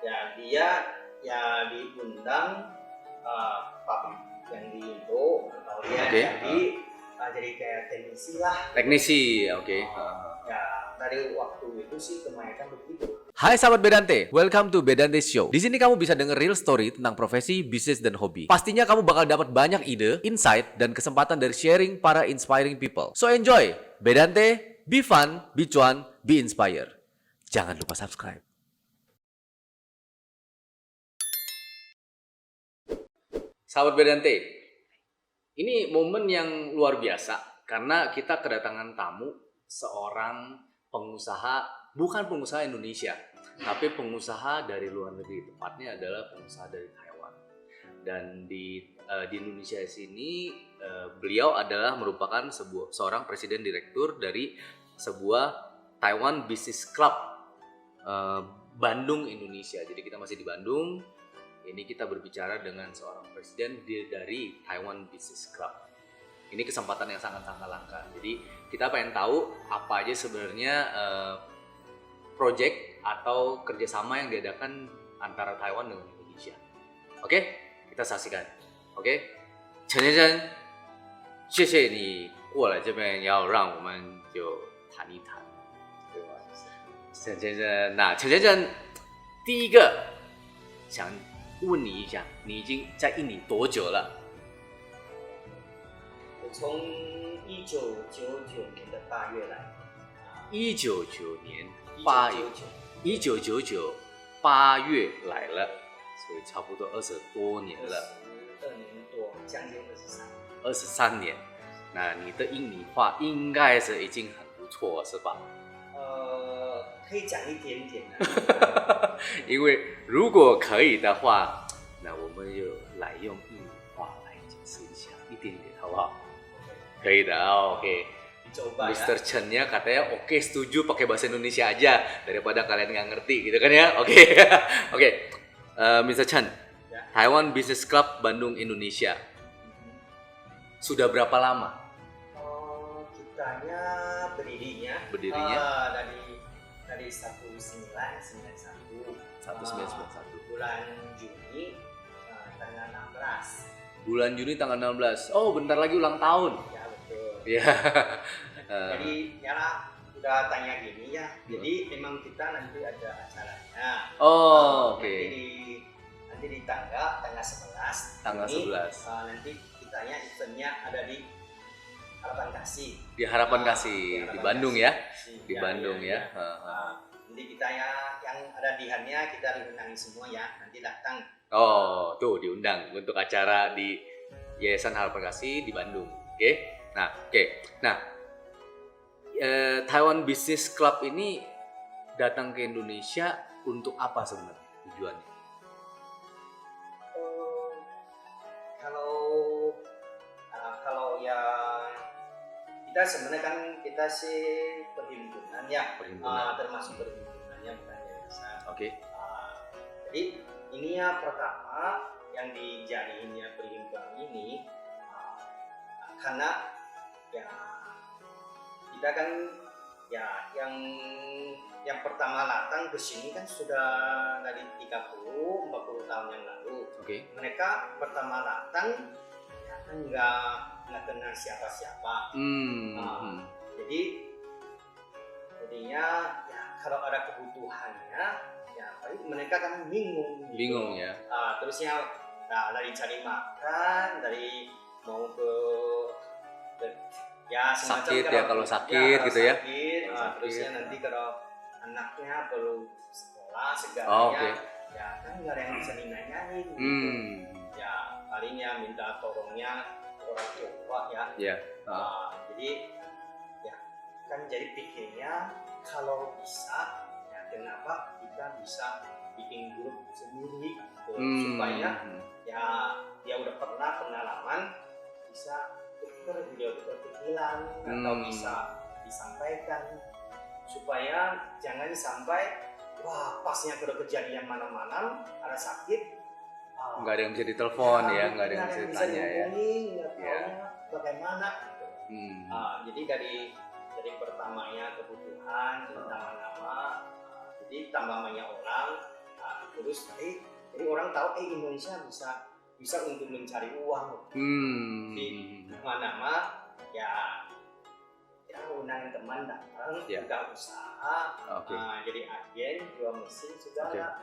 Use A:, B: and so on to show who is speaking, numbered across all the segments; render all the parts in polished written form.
A: Ya dia ya diundang pabrik yang di Indo atau dia jadi kayak teknisi lah.
B: Teknisi, oke.
A: Ya dari waktu itu sih kebanyakan begitu.
B: Hai sahabat Bedante, welcome to Bedante Show. Di sini kamu bisa denger real story tentang profesi, bisnis, dan hobi. Pastinya kamu bakal dapat banyak ide, insight, dan kesempatan dari sharing para inspiring people. So enjoy, Bedante, be fun, be cuan, be inspired. Jangan lupa subscribe. Sahabat Bedante, ini momen yang luar biasa karena kita kedatangan tamu seorang pengusaha, bukan pengusaha Indonesia, tapi pengusaha dari luar negeri, tepatnya adalah pengusaha dari Taiwan. Dan di Indonesia sini beliau adalah merupakan seorang presiden direktur dari sebuah Taiwan Business Club Bandung, Indonesia. Jadi kita masih di Bandung. Ini kita berbicara dengan seorang presiden dari Taiwan Business Club. Ini kesempatan yang sangat-sangat langka. Jadi kita pengen tahu apa aja sebenarnya project atau kerjasama yang diadakan antara Taiwan dengan Indonesia. Oke, kita saksikan. Oke, 陈先生，谢谢你过来这边，要让我们就谈一谈，对吧？陈先生，那陈先生，第一个想问你一下，你已经在印尼多久了？
A: 我从1999年的8月来。
B: 1999年8月，1999 8月来了，所以差不多20多年了
A: ，22年多，将近
B: 23年。那你的印尼话应该是已经很不错，是吧？
A: 可以讲一点点的。
B: 因为如果可以的话，那我们就来用印尼话来解释一下，一点点，好不好？可以的，oke.
A: Coba
B: Mr.
A: ya.
B: Chen-nya katanya oke, setuju pakai bahasa Indonesia aja daripada kalian nggak ngerti gitu kan ya. Oke. Oke. Mr. Chen,
A: Ya.
B: Taiwan Business Club Bandung, Indonesia. Sudah berapa lama?
A: Kitanya berdirinya dari 1991.
B: 1991.
A: Bulan Juni tanggal 16.
B: Bulan Juni tanggal 16. Oh, bentar lagi ulang tahun.
A: Ya, betul.
B: Ya.
A: Jadi ya udah tanya gini ya. Jadi memang kita nanti ada acaranya.
B: Oh, oke.
A: Nanti di tanggal 11.
B: Tanggal 11.
A: Nanti kitanya eventnya ada di Harapan Kasih.
B: Di Harapan Kasih di Bandung ya. Di Bandung ya.
A: Nanti kita yang ada di Hannya kita diundang semua ya. Nanti datang.
B: Oh, tuh diundang untuk acara di Yayasan Harapan Kasih di Bandung. Oke. Nah, Taiwan Business Club ini datang ke Indonesia untuk apa sebenarnya tujuannya?
A: Kalau ya kita sebenarnya kan kita sih perhimpunan ya. Termasuk perhimpunannya bukan yayasan.
B: Oke.
A: Jadi ini ya pertama yang dijadiinnya perhimpunan ini karena ya kita kan ya yang pertama datang ke sini kan sudah dari 30-40 tahun yang lalu.
B: Oke.
A: Mereka pertama datang ya kan nggak kenal siapa-siapa. Jadi jadinya ya kalau ada kebutuhannya ya paling mereka kan bingung
B: ya.
A: Terusnya dari cari makan, dari mau ke ya
B: sakit ya, kalau sakit gitu ya.
A: Terusnya nanti kalau anaknya perlu sekolah segalanya, ya kan nggak ada yang bisa dinanyain gitu. Ya palingnya minta tolongnya orang tua ya. Jadi ya kan jadi pikirnya kalau bisa ya kenapa kita bisa bikin grup sendiri gitu, supaya ya dia udah pernah pengalaman bisa video kecilan atau bisa disampaikan supaya jangan sampai pasnya kalau kejadian malam-malam ada sakit
B: nggak ada yang bisa ditelepon ya, nggak ada yang bisa ditanya ya.
A: Bagaimana gitu. Jadi dari pertamanya kebutuhan nama-nama, jadi tambah banyak orang, terus jadi orang tahu Indonesia bisa untuk mencari uang di mana ya undang teman datang buka usaha jadi agen jual mesin segala.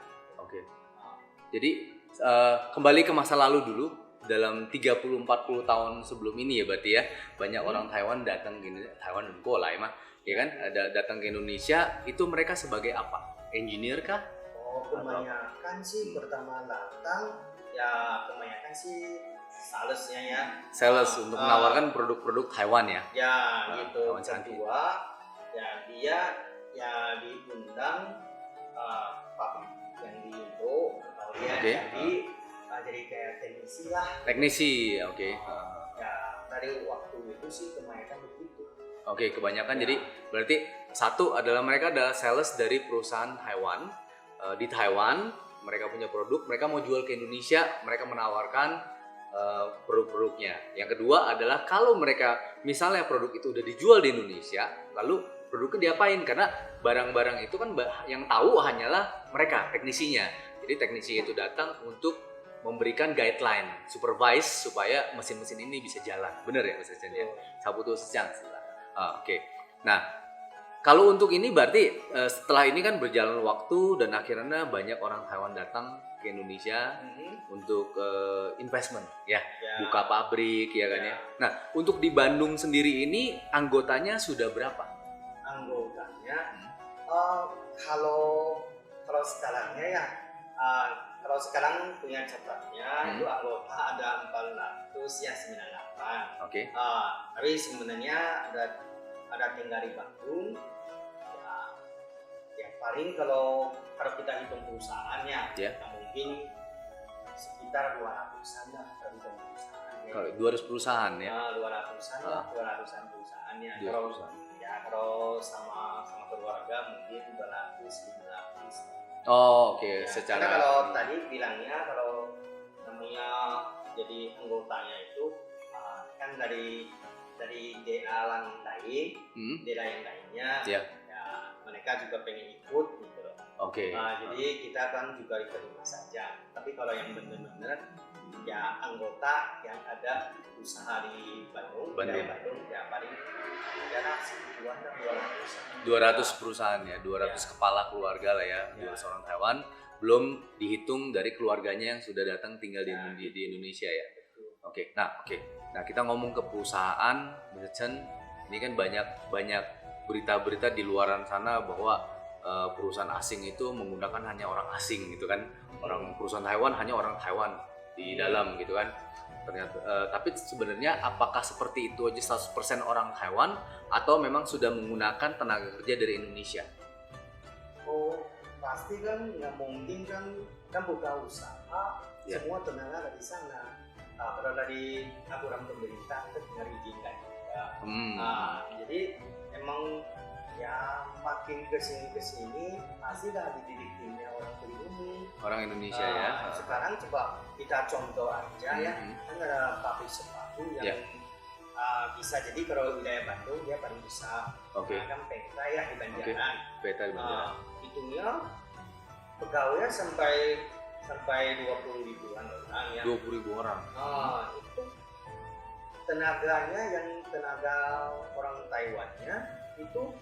B: Jadi kembali ke masa lalu dulu, dalam 30-40 tahun sebelum ini ya berarti ya, banyak orang Taiwan datang ke Taiwan dan Korea mah, ya kan, ada datang ke Indonesia, itu mereka sebagai apa? Engineer kah?
A: Kebanyakan sih pertama datang ya kebanyakan sih salesnya ya.
B: Sales untuk menawarkan produk-produk Taiwan ya.
A: Ya gitu. Kedua ya dia ya diundang pabrik yang di Indo atau dia jadi kayak teknisi lah. Teknisi, ya dari waktu itu sih kebanyakan begitu.
B: Kebanyakan jadi berarti satu adalah mereka adalah sales dari perusahaan Taiwan. Di Taiwan mereka punya produk, mereka mau jual ke Indonesia, mereka menawarkan produk-produknya. Yang kedua adalah kalau mereka misalnya produk itu udah dijual di Indonesia, lalu produknya diapain? Karena barang-barang itu kan yang tahu hanyalah mereka, teknisinya. Jadi teknisi itu datang untuk memberikan guideline, supervise supaya mesin-mesin ini bisa jalan. Bener ya Mas Chen ya? Sabutu sejang. Nah, kalau untuk ini berarti setelah ini kan berjalan waktu dan akhirnya banyak orang Taiwan datang ke Indonesia untuk investment ya, buka pabrik ya kan ya. Nah, untuk di Bandung sendiri ini anggotanya sudah berapa?
A: Anggotanya kalau sekarangnya ya kalau sekarang punya catatnya itu anggota ada 498. Tapi sebenarnya ada tinggal di Bandung. Ya paling kalau kita hitung perusahaannya, mungkin sekitar 200-an lah kalau hitung perusahaannya.
B: 200 perusahaan ya?
A: 200-an lah, 200-an perusahaannya. Kalau sama keluarga mungkin 200-500.
B: Secara
A: karena kalau tadi bilangnya kalau namanya jadi anggotanya itu kan dari DA yang lain, DA yang lainnya, ya mereka juga pengen ikut gitu loh. Jadi kita kan juga diterima saja. Tapi kalau yang benar-benar ya anggota yang ada usaha di Bandung ya paling ada sekitar
B: 200 perusahaan ya, 200 kepala keluarga lah ya, 200 orang Taiwan, belum dihitung dari keluarganya yang sudah datang tinggal di Indonesia ya. Nah kita ngomong ke perusahaan, Mr. Chen, ini kan banyak berita-berita di luaran sana bahwa perusahaan asing itu menggunakan hanya orang asing gitu kan, perusahaan Taiwan hanya orang Taiwan di dalam gitu kan. Ternyata, tapi sebenarnya apakah seperti itu aja 100% orang Taiwan atau memang sudah menggunakan tenaga kerja dari Indonesia?
A: Pasti kan nggak mungkin kan buka usaha semua tenaga dari sana. Kalau dari aturan pemerintah itu tinggal izinkan juga. Jadi emang ya makin kesini pasti dah dididik timnya orang pribumi.
B: Orang Indonesia ya.
A: Sekarang coba kita contoh aja ya, kan ada pabrik sepatu yang bisa jadi kalau wilayah Bandung dia paling besar. Kan Peta ya di Banjaran.
B: Peta di Banjaran.
A: Itunya pegawainya sampai 20 ribuan orang ya.
B: 20 ribu orang.
A: Itu tenaganya yang tenaga orang Taiwannya itu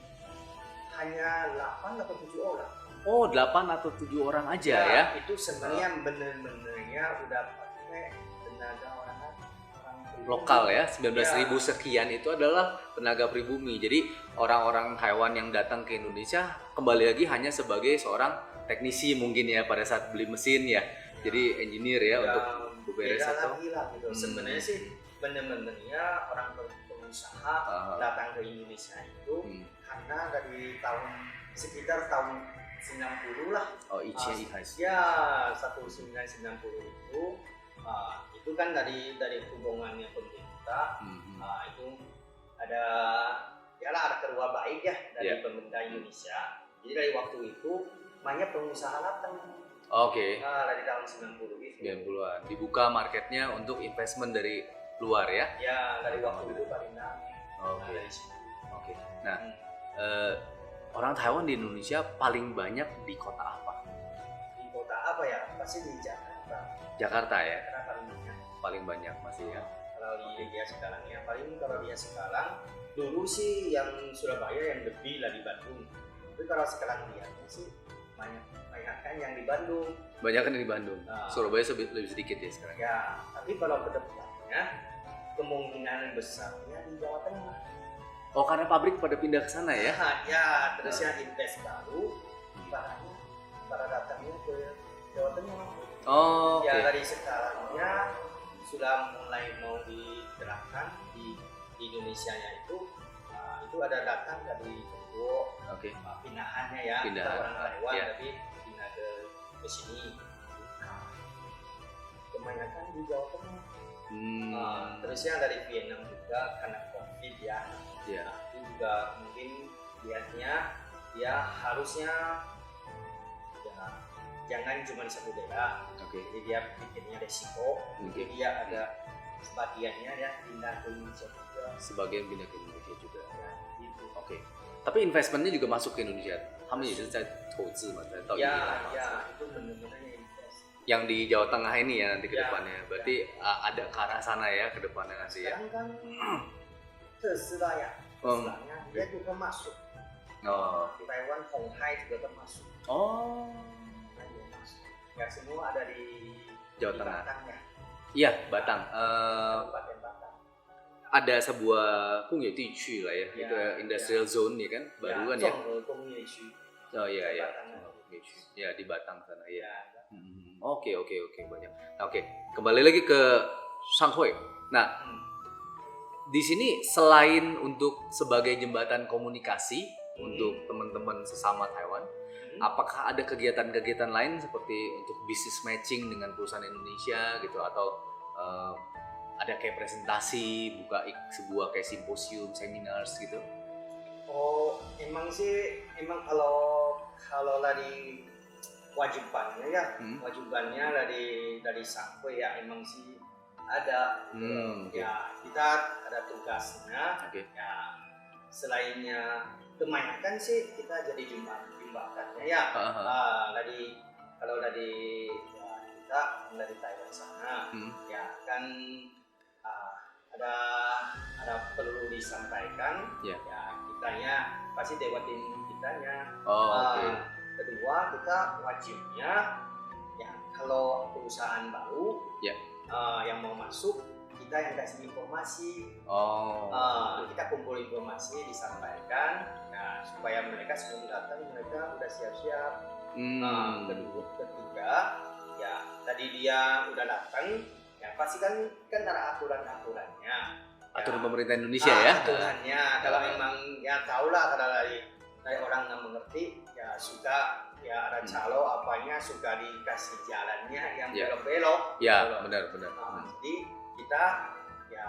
A: hanya 8 atau 7 orang.
B: 8 atau 7 orang aja ya?
A: Itu sebenarnya bener-benernya udah pakai tenaga orang
B: lokal ya, 19.000 sekian itu adalah tenaga pribumi. Jadi orang-orang Taiwan yang datang ke Indonesia kembali lagi hanya sebagai seorang teknisi mungkin ya pada saat beli mesin ya. Jadi engineer ya untuk beberes itu.
A: Gitu. Sebenarnya sih bener-benernya orang pengusaha datang ke Indonesia itu karena dari sekitar tahun 90 lah. Ya 1990 itu kan dari hubungannya pemerintah itu ada kedua baik ya dari pemerintah Indonesia. Jadi dari waktu itu banyak pengusaha datang. Dari tahun 90 itu.
B: 90-an dibuka marketnya untuk investment dari luar ya?
A: Ya dari waktu itu paling ramai.
B: Nah orang Taiwan di Indonesia paling banyak di kota apa?
A: Di kota apa pasti di Jakarta.
B: Jakarta ya,
A: Karena paling banyak.
B: paling banyak masih ya.
A: Kalau dia sekarang ya paling kalau dia sekarang dulu sih yang Surabaya yang lebih lah di Bandung. Tapi kalau sekarang lihatnya sih banyak kan yang di Bandung.
B: Banyak kan di Bandung.
A: Nah.
B: Surabaya lebih sedikit ya sekarang.
A: Ya, tapi kalau ke depannya kemungkinan besarnya di Jawa Tengah.
B: Oh, karena pabrik pada pindah ke sana ya?
A: Ya, terus yang invest baru para datangnya ke Jawa Tengah.
B: Oh,
A: Ya
B: oke.
A: dari sekarangnya sudah mulai mau diterapkan di Indonesia-nya itu ada datang dari Kedua
B: Oke.
A: pindahannya ya, kita
B: Pindahan,
A: orang Taiwan
B: ya.
A: tapi pindah ke sini. Kebanyakan di Jawa Tengah. Terus yang dari Vietnam juga karena COVID ya.
B: Ya.
A: Nah, itu juga mungkin lihatnya ya harusnya ya jangan cuma di satu daerah.
B: Oke.
A: Jadi dia pikirnya resiko, mungkin dia ada sebagiannya ya pindah ke Indonesia juga.
B: Sebagian pindah ke Indonesia juga.
A: Ya, gitu.
B: Oke. Tapi investmentnya juga masuk ke Indonesia. 他们也是在投资嘛，在到
A: Ya, ya itu benar-benar yang invest.
B: Yang di Jawa Tengah ini ya nanti ke
A: Ya,
B: depannya. Berarti ada ke arah sana ya ke depannya nanti ya.
A: Sekarang kan Tesla ya, Teslanya dia juga masuk.
B: Oh.
A: Di Taiwan, Honghai juga termasuk.
B: Oh.
A: Nah, juga masuk. Ya semua ada di
B: Jawa
A: di
B: Tengah.
A: Batang ya.
B: Iya, Batang.
A: Kabupaten Batang.
B: Ada sebuah 工业地区lah ya,
A: Ya,
B: itu industrial zone ya kan, baru kan ya.
A: 综合工业区.
B: Oh iya ya.
A: Batang.
B: Ya di Batang sana ya.
A: Ya.
B: Oke banyak. Nah, oke, kembali lagi ke Shanghai. Nah, di sini selain untuk sebagai jembatan komunikasi untuk teman-teman sesama Taiwan, apakah ada kegiatan-kegiatan lain seperti untuk business matching dengan perusahaan Indonesia gitu atau ada kayak presentasi, buka sebuah kayak simposium, seminars gitu?
A: Oh, emang kalau dari wajibannya ya, wajibannya dari Shanghai ya emang sih ada. Ya kita ada tugasnya.
B: Oke.
A: Ya selainnya kebanyakan sih kita jadi jembatannya ya. Kalau dari ya, kita dari Taiwan sana ya kan ada perlu disampaikan
B: ya
A: kitanya pasti dewatin kitanya. Kedua kita wajibnya ya kalau perusahaan baru yang mau masuk kita yang kasih informasi. Kita kumpul informasi disampaikan supaya mereka sebelum datang mereka udah siap-siap. Ketiga ya tadi dia udah datang ya pasti kan ada aturannya.
B: Aturan pemerintah Indonesia ya.
A: Aturannya kalau memang ya tahulah kalau dari orang nggak mengerti ya suka ya ada calo apanya suka dikasih jalannya yang belok-belok.
B: Ya benar.
A: Jadi kita ya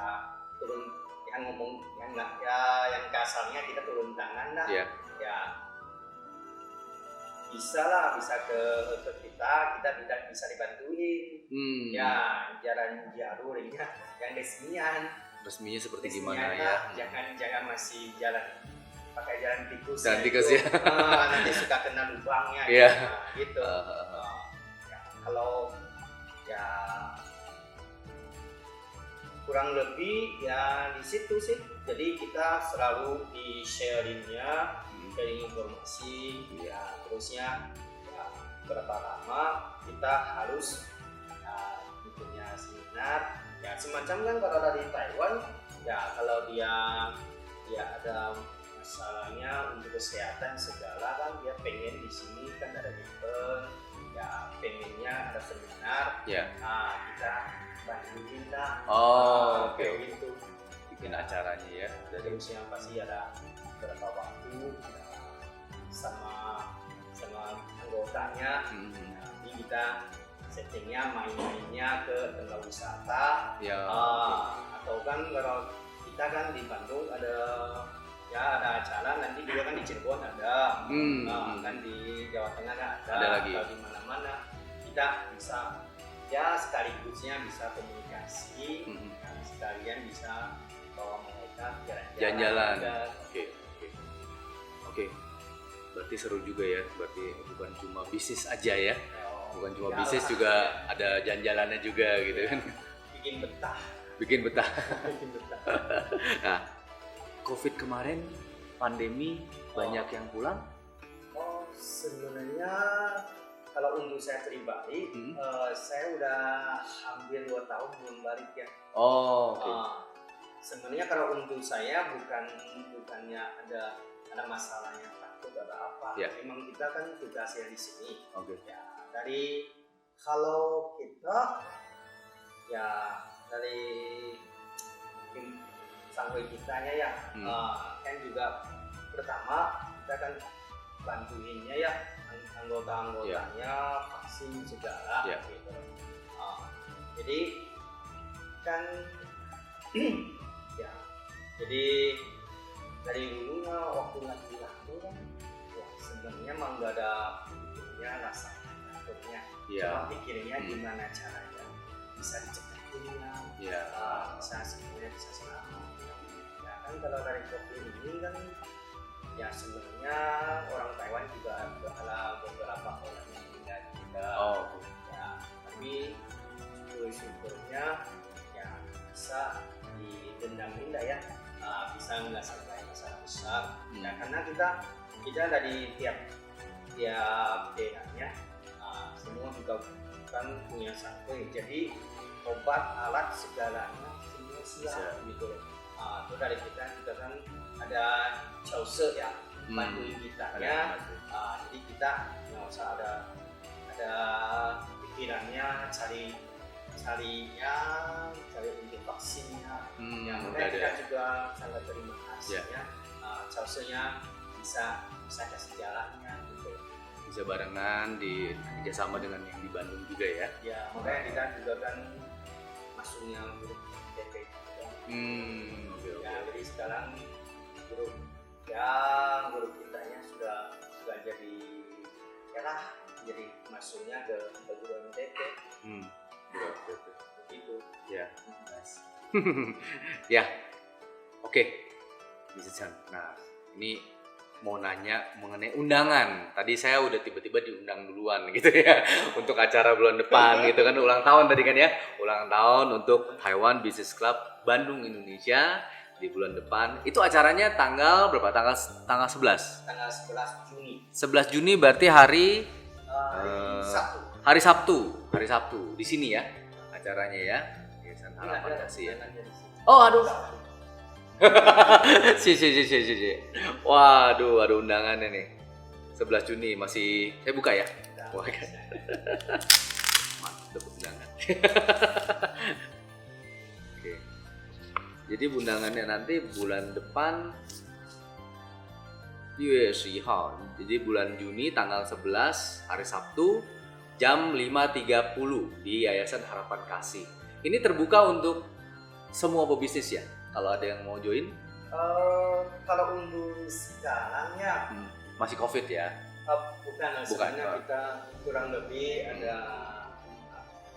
A: turun yang ngomong yang kasarnya kita turun tangan lah. Ya bisa ke kita tidak bisa dibantuin. Ya jalan jalurnya yang resminya seperti gimana ya? Jangan masih jalan pakai jalan tikus.
B: Jalan tikus ya.
A: Nanti suka kena lubangnya. Gitu. Kalau ya kurang lebih ya di situ sih. Jadi kita selalu di sharing informasi terusnya berapa lama kita harus punya seminar semacam kan kalau dari Taiwan kalau dia ada masalahnya untuk kesehatan segala kan dia pengen di sini kan ada event pengennya ada seminar kita bantuin lah.
B: Oke.
A: Gitu
B: bikin acaranya ya.
A: Terus yang pasti ada berapa waktu sama anggotanya. Nanti kita settingnya main-mainnya ke tempat wisata. Atau kan kalau kita kan di Bandung ada acara nanti juga kan di Cirebon ada. Kan di Jawa Tengah ada lagi. Kalau di mana-mana kita bisa sekaligusnya bisa komunikasi, sekalian bisa bawa mereka jalan-jalan. Oke. Berarti seru juga ya. Berarti bukan cuma bisnis aja ya.
B: bukan cuma
A: Ya,
B: bisnis
A: lah.
B: juga ada jalan-jalannya juga gitu kan.
A: Bikin betah.
B: Bikin betah.
A: Bikin betah.
B: Nah, COVID kemarin pandemi banyak yang pulang.
A: Oh, sebenarnya kalau untuk saya pribadi,
B: Hmm.
A: saya udah hampir 2 tahun belum balik ya.
B: Oh, oke.
A: Sebenarnya kalau untuk saya bukannya ada masalahnya takut atau apa.
B: Ya.
A: Memang kita kan tugasnya di sini.
B: Oke.
A: Ya, kalau kita ya dari tim sampai kitanya ya kan juga pertama kita kan bantuinnya ya anggota-anggotanya vaksin segala
B: Ya.
A: gitu. Jadi kan ya jadi dari dulunya waktu laki-laki kan ya sebenarnya emang nggak ada pikirnya rasa takutnya, cuma pikirnya gimana caranya bisa dicepetinnya, bisa semuanya bisa selamat. Ya kan kalau dari COVID ini kan ya sebenarnya orang Taiwan juga ada beberapa orang yang meninggal juga. Ya, tapi syukurnya ya bisa didendamin lah ya, bisa nggak sampai masalah besar. Nah, karena kita dari tiap daerahnya semua juga kan punya sampai, jadi obat alat segalanya semua siap gitu loh. Itu dari kita juga kan ada cause ya bantuin kitanya, jadi kita nggak usah ada pikirannya cari untuk vaksinnya. Ya, makanya kita juga sangat terima kasih ya. Cause-nya bisa kasih jalannya gitu.
B: Bisa barengan di kerjasama dengan yang di Bandung juga ya.
A: Ya, makanya kita juga kan masuknya grup DP juga. Ya, jadi sekarang grup kitanya sudah jadi ya lah, jadi masuknya ke grup DP. Begitu.
B: Ya. Nice. Ya. Oke. Bisa. Nah, ini mau nanya mengenai undangan. Tadi saya udah tiba-tiba diundang duluan gitu ya untuk acara bulan depan gitu kan, ulang tahun tadi kan ya. Ulang tahun untuk Taiwan Business Club Bandung Indonesia di bulan depan. Itu acaranya tanggal berapa? Tanggal 11.
A: Tanggal 11 Juni.
B: 11 Juni berarti hari
A: Sabtu.
B: Hari Sabtu di sini ya acaranya ya. Yayasan Harapan Kasih ya. Oh, aduh. Si. Waduh, ada undangannya nih. 11 Juni masih saya buka ya. Wah, mantap undangan. Oke. Jadi undangannya nanti bulan depan 1月11号. Jadi bulan Juni tanggal 11 hari Sabtu jam 5.30 di Yayasan Harapan Kasih. Ini terbuka untuk semua pebisnis ya? Kalau ada yang mau join?
A: Kalau untuk sekarang ya
B: masih COVID ya?
A: Bukan. Sebenarnya kita kurang lebih ada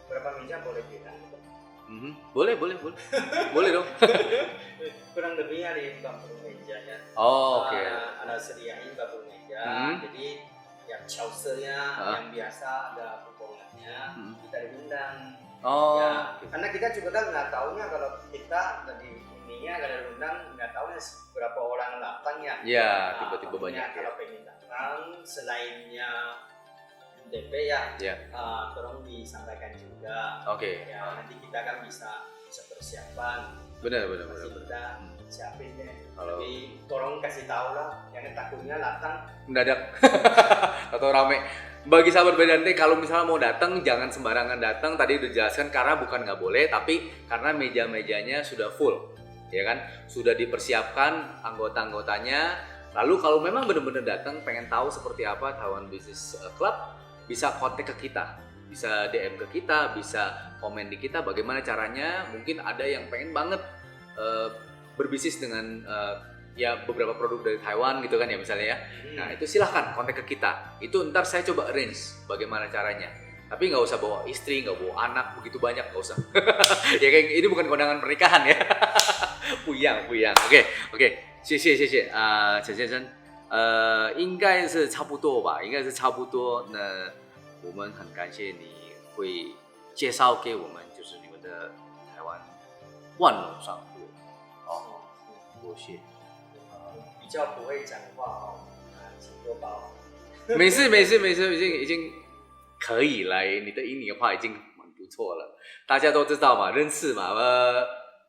A: berapa meja boleh bilang?
B: Boleh dong.
A: Kurang lebih ada 40 meja ya.
B: Oke.
A: Ada sediain 40 meja. Jadi yang cause-nya yang biasa ada kupongannya kita diundang. Ya, karena kita juga kan nggak tahunya kalau kita dari ininya nggak ada undang, nggak tahunya berapa orang datangnya.
B: Ya, tiba-tiba banyak.
A: Kalau pengen datang selainnya DP ya, tolong disampaikan juga.
B: Oke.
A: Ya, nanti kita kan bisa persiapan.
B: Benar.
A: Kita siapin deh. Tapi tolong kasih tahu lah, jangan takutnya datang
B: mendadak atau rame. Bagi sahabat BDNT, kalau misalnya mau datang jangan sembarangan datang. Tadi udah jelaskan karena bukan nggak boleh, tapi karena meja-mejanya sudah full, ya kan? Sudah dipersiapkan anggota-anggotanya. Lalu kalau memang benar-benar datang, pengen tahu seperti apa Taiwan Business Club, bisa kontak ke kita, bisa DM ke kita, bisa komen di kita. Bagaimana caranya? Mungkin ada yang pengen banget berbisnis dengan ya beberapa produk dari Taiwan gitu kan ya misalnya ya. Nah itu silahkan kontak ke kita. Itu ntar saya coba arrange bagaimana caranya. Tapi nggak usah bawa istri, nggak bawa anak begitu banyak, nggak usah. Ya kayak ini bukan kondangan pernikahan ya. Puyang. Oke. 谢谢陈先生。应该是差不多吧，应该是差不多。那我们很感谢你会介绍给我们，就是你们的台湾万隆商铺。哦，多谢。
A: 比较不会讲话哦，请多包涵。
B: 没事，已经可以了。你的英语的话已经蛮不错了。大家都知道嘛，认识嘛。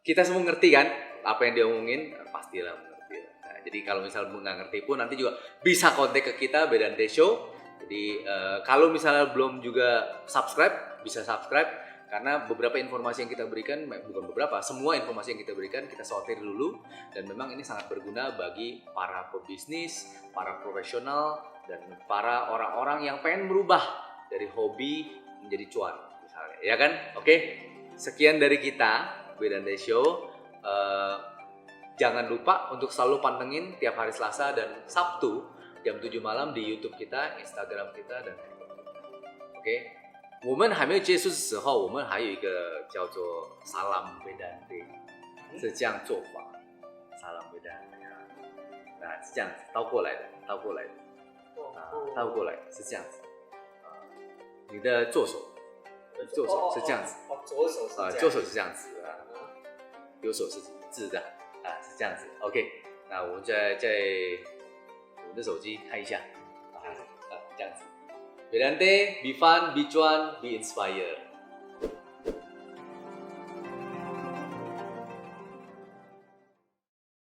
B: Kita semua ngerti kan apa yang dia omongin, pastilah mengerti. Nah, jadi kalau misalnya nggak ngerti pun nanti juga bisa kontak ke kita Bedante Show. Jadi kalau misalnya belum juga subscribe, bisa subscribe karena beberapa informasi yang kita berikan, bukan beberapa, semua informasi yang kita berikan kita sortir dulu dan memang ini sangat berguna bagi para pebisnis, para profesional dan para orang-orang yang pengen merubah dari hobi menjadi cuan misalnya, ya kan? Oke, sekian dari kita Bedante Show. Jangan lupa untuk selalu pantengin tiap hari Selasa dan Sabtu jam 7 malam di YouTube kita, Instagram kita dan TikTok kita. Oke. 我们还没有结束的时候，我们还有一个叫做 Salam Bedante， 是这样做法。Salam Bedante， 那是这样子，倒过来的，倒过来是这样子。你的左手是这样子，
A: 左手是这样，
B: 左手是这样子啊，右手是直的啊，是这样子。OK， 那我们在我们的手机看一下啊，这样子。Bedante, be fun, be cuan, be inspired.